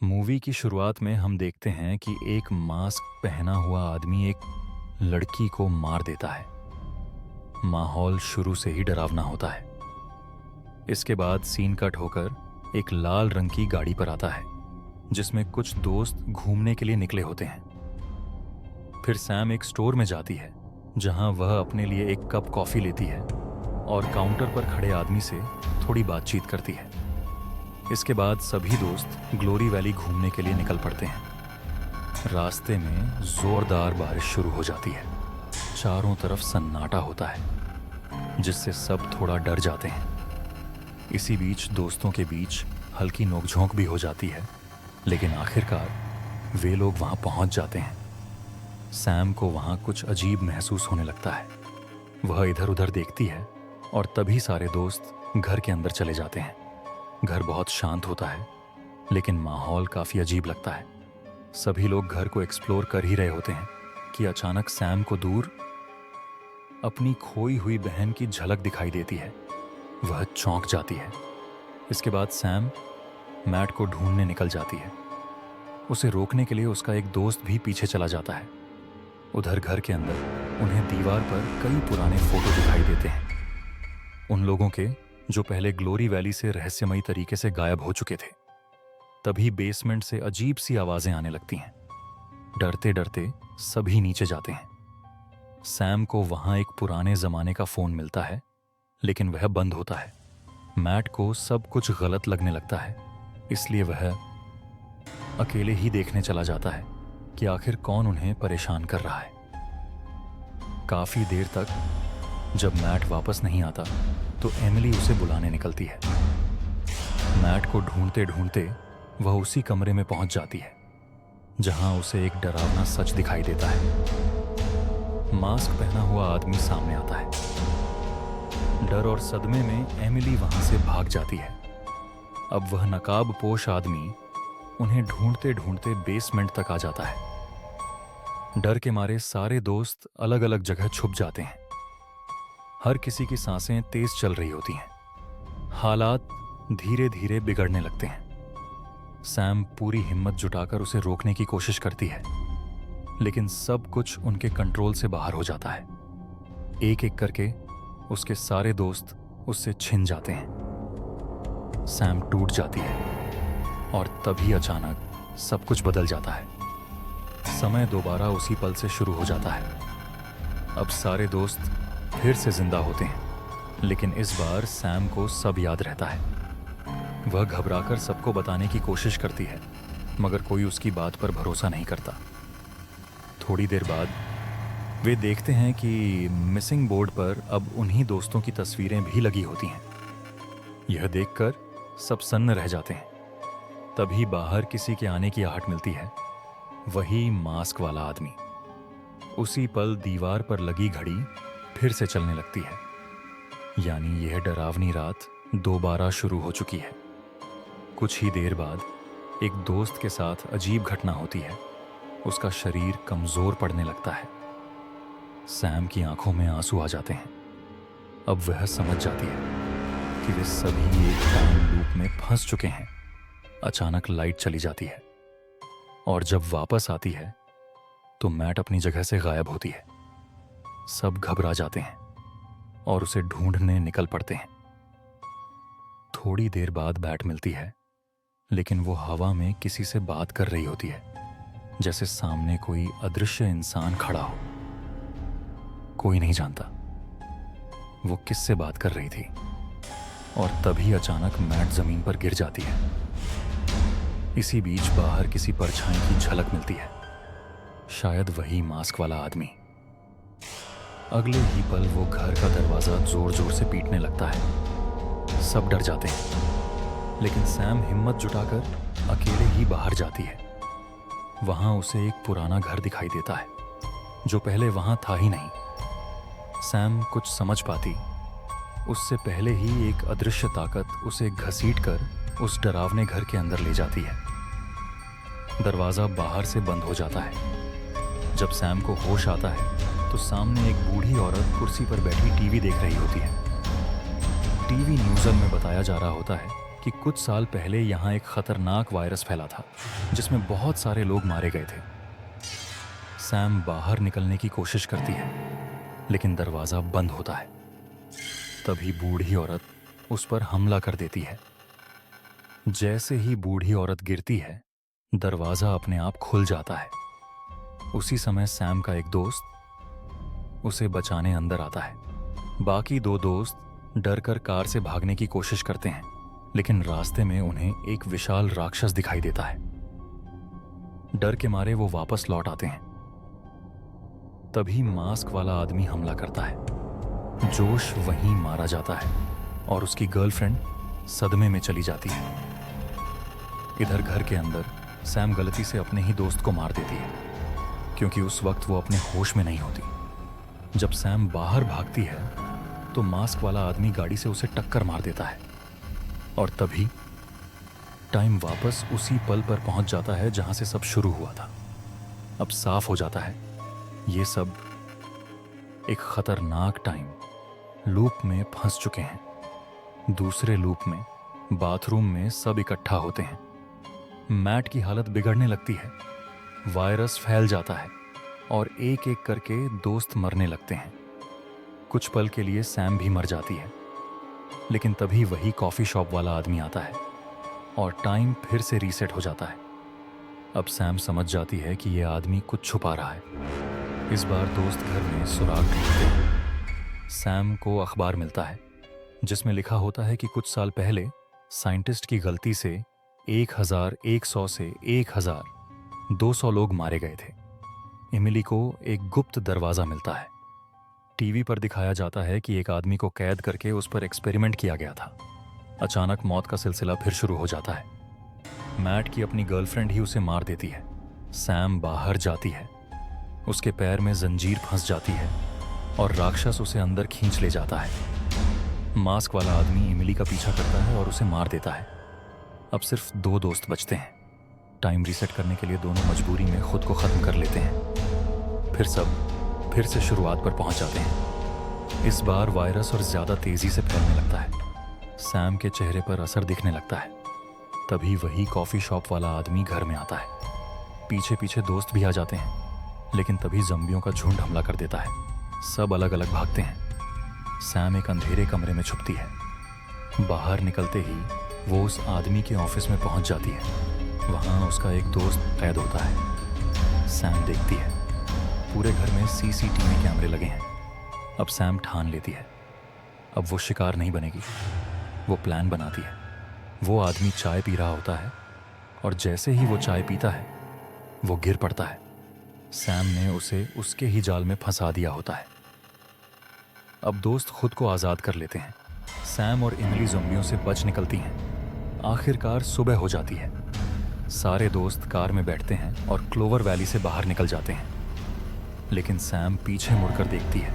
Movie की शुरुआत में हम देखते हैं कि एक मास्क पहना हुआ आदमी एक लड़की को मार देता है। माहौल शुरू से ही डरावना होता है। इसके बाद सीन कट होकर एक लाल रंग की गाड़ी पर आता है जिसमें कुछ दोस्त घूमने के लिए निकले होते हैं। फिर सैम एक स्टोर में जाती है जहां वह अपने लिए एक कप कॉफी लेती है और काउंटर पर खड़े आदमी से थोड़ी बातचीत करती है। इसके बाद सभी दोस्त ग्लोरी वैली घूमने के लिए निकल पड़ते हैं। रास्ते में जोरदार बारिश शुरू हो जाती है। चारों तरफ सन्नाटा होता है जिससे सब थोड़ा डर जाते हैं। इसी बीच दोस्तों के बीच हल्की नोकझोंक भी हो जाती है, लेकिन आखिरकार वे लोग वहां पहुंच जाते हैं। सैम को वहां कुछ अजीब महसूस होने लगता है। वह इधर उधर देखती है और तभी सारे दोस्त घर के अंदर चले जाते हैं। घर बहुत शांत होता है, लेकिन माहौल काफी अजीब लगता है। सभी लोग घर को एक्सप्लोर कर ही रहे होते हैं कि अचानक सैम को दूर अपनी खोई हुई बहन की झलक दिखाई देती है। वह चौंक जाती है। इसके बाद सैम मैट को ढूंढने निकल जाती है। उसे रोकने के लिए उसका एक दोस्त भी पीछे चला जाता है। उधर घर के अंदर उन्हें दीवार पर कई पुराने फोटो दिखाई देते हैं, उन लोगों के जो पहले ग्लोरी वैली से रहस्यमयी तरीके से गायब हो चुके थे। तभी बेसमेंट से अजीब सी आवाजें आने लगती हैं। डरते डरते सभी नीचे जाते हैं। सैम को वहां एक पुराने जमाने का फोन मिलता है, लेकिन वह बंद होता है। मैट को सब कुछ गलत लगने लगता है, इसलिए वह अकेले ही देखने चला जाता है कि आखिर कौन उन्हें परेशान कर रहा है। काफी देर तक जब मैट वापस नहीं आता तो एमिली उसे बुलाने निकलती है। मैट को ढूंढते ढूंढते वह उसी कमरे में पहुंच जाती है जहां उसे एक डरावना सच दिखाई देता है। मास्क पहना हुआ आदमी सामने आता है। डर और सदमे में एमिली वहां से भाग जाती है। अब वह नकाबपोश आदमी उन्हें ढूंढते ढूंढते बेसमेंट तक आ जाता है। डर के मारे सारे दोस्त अलग अलग जगह छुप जाते हैं। हर किसी की सांसें तेज चल रही होती हैं। हालात धीरे धीरे बिगड़ने लगते हैं। सैम पूरी हिम्मत जुटाकर उसे रोकने की कोशिश करती है, लेकिन सब कुछ उनके कंट्रोल से बाहर हो जाता है। एक एक करके उसके सारे दोस्त उससे छिन जाते हैं। सैम टूट जाती है और तभी अचानक सब कुछ बदल जाता है। समय दोबारा उसी पल से शुरू हो जाता है। अब सारे दोस्त फिर से जिंदा होते हैं, लेकिन इस बार सैम को सब याद रहता है। वह घबराकर सबको बताने की कोशिश करती है, मगर कोई उसकी बात पर भरोसा नहीं करता। थोड़ी देर बाद वे देखते हैं कि मिसिंग बोर्ड पर अब उन्हीं दोस्तों की तस्वीरें भी लगी होती हैं। यह देखकर सब सन्न रह जाते हैं। तभी बाहर किसी के आने की आहट मिलती है। वही मास्क वाला आदमी। उसी पल दीवार पर लगी घड़ी फिर से चलने लगती है, यानी यह डरावनी रात दोबारा शुरू हो चुकी है। कुछ ही देर बाद एक दोस्त के साथ अजीब घटना होती है। उसका शरीर कमजोर पड़ने लगता है। सैम की आंखों में आंसू आ जाते हैं। अब वह समझ जाती है कि वे सभी एक टाइम लूप में फंस चुके हैं। अचानक लाइट चली जाती है और जब वापस आती है तो मैट अपनी जगह से गायब होती है। सब घबरा जाते हैं और उसे ढूंढने निकल पड़ते हैं। थोड़ी देर बाद बैट मिलती है, लेकिन वो हवा में किसी से बात कर रही होती है, जैसे सामने कोई अदृश्य इंसान खड़ा हो। कोई नहीं जानता वो किससे बात कर रही थी। और तभी अचानक मैट जमीन पर गिर जाती है। इसी बीच बाहर किसी परछाई की झलक मिलती है, शायद वही मास्क वाला आदमी। अगले ही पल वो घर का दरवाजा जोर जोर से पीटने लगता है। सब डर जाते हैं, लेकिन सैम हिम्मत जुटाकर अकेले ही बाहर जाती है। वहां उसे एक पुराना घर दिखाई देता है जो पहले वहां था ही नहीं। सैम कुछ समझ पाती उससे पहले ही एक अदृश्य ताकत उसे घसीटकर उस डरावने घर के अंदर ले जाती है। दरवाजा बाहर से बंद हो जाता है। जब सैम को होश आता है तो सामने एक बूढ़ी औरत कुर्सी पर बैठी टीवी देख रही होती है। टीवी न्यूज़ में बताया जा रहा होता है कि कुछ साल पहले यहाँ एक खतरनाक वायरस फैला था जिसमें बहुत सारे लोग मारे गए थे। सैम बाहर निकलने की कोशिश करती है, लेकिन दरवाज़ा बंद होता है। तभी बूढ़ी औरत उस पर हमला कर देती है। जैसे ही बूढ़ी औरत गिरती है, दरवाज़ा अपने आप खुल जाता है। उसी समय सैम का एक दोस्त उसे बचाने अंदर आता है। बाकी दो दोस्त डर कर कार से भागने की कोशिश करते हैं, लेकिन रास्ते में उन्हें एक विशाल राक्षस दिखाई देता है। डर के मारे वो वापस लौट आते हैं। तभी मास्क वाला आदमी हमला करता है। जोश वहीं मारा जाता है और उसकी गर्लफ्रेंड सदमे में चली जाती है। इधर घर के अंदर सैम गलती से अपने ही दोस्त को मार देती है, क्योंकि उस वक्त वो अपने होश में नहीं होती। जब सैम बाहर भागती है तो मास्क वाला आदमी गाड़ी से उसे टक्कर मार देता है, और तभी टाइम वापस उसी पल पर पहुंच जाता है जहां से सब शुरू हुआ था। अब साफ हो जाता है ये सब एक खतरनाक टाइम लूप में फंस चुके हैं। दूसरे लूप में बाथरूम में सब इकट्ठा होते हैं। मैट की हालत बिगड़ने लगती है। वायरस फैल जाता है और एक एक करके दोस्त मरने लगते हैं। कुछ पल के लिए सैम भी मर जाती है, लेकिन तभी वही कॉफ़ी शॉप वाला आदमी आता है और टाइम फिर से रीसेट हो जाता है। अब सैम समझ जाती है कि यह आदमी कुछ छुपा रहा है। इस बार दोस्त घर में सुराग ढूंढते हैं। सैम को अखबार मिलता है जिसमें लिखा होता है कि कुछ साल पहले साइंटिस्ट की गलती से 1100 से 1200 लोग मारे गए थे। एमिली को एक गुप्त दरवाज़ा मिलता है। टीवी पर दिखाया जाता है कि एक आदमी को कैद करके उस पर एक्सपेरिमेंट किया गया था। अचानक मौत का सिलसिला फिर शुरू हो जाता है। मैट की अपनी गर्लफ्रेंड ही उसे मार देती है। सैम बाहर जाती है। उसके पैर में जंजीर फंस जाती है और राक्षस उसे अंदर खींच ले जाता है। मास्क वाला आदमी एमिली का पीछा करता है और उसे मार देता है। अब सिर्फ दो दोस्त बचते हैं। टाइम रीसेट करने के लिए दोनों मजबूरी में खुद को ख़त्म कर लेते हैं। फिर से शुरुआत पर पहुंच जाते हैं। इस बार वायरस और ज़्यादा तेज़ी से फैलने लगता है। सैम के चेहरे पर असर दिखने लगता है। तभी वही कॉफ़ी शॉप वाला आदमी घर में आता है। पीछे पीछे दोस्त भी आ जाते हैं, लेकिन तभी ज़म्बियों का झुंड हमला कर देता है। सब अलग अलग भागते हैं। सैम एक अंधेरे कमरे में छुपती है। बाहर निकलते ही वो उस आदमी के ऑफिस में पहुंच जाती है। वहाँ उसका एक दोस्त कैद होता है। सैम देखती है पूरे घर में सीसीटीवी कैमरे लगे हैं। अब सैम ठान लेती है अब वो शिकार नहीं बनेगी। वो प्लान बनाती है। वो आदमी चाय पी रहा होता है और जैसे ही वो चाय पीता है वो गिर पड़ता है। सैम ने उसे उसके ही जाल में फंसा दिया होता है। अब दोस्त खुद को आज़ाद कर लेते हैं। सैम और एमिली ज़ोंबियों से बच निकलती हैं। आखिरकार सुबह हो जाती है। सारे दोस्त कार में बैठते हैं और क्लोवर वैली से बाहर निकल जाते हैं, लेकिन सैम पीछे मुड़कर देखती है।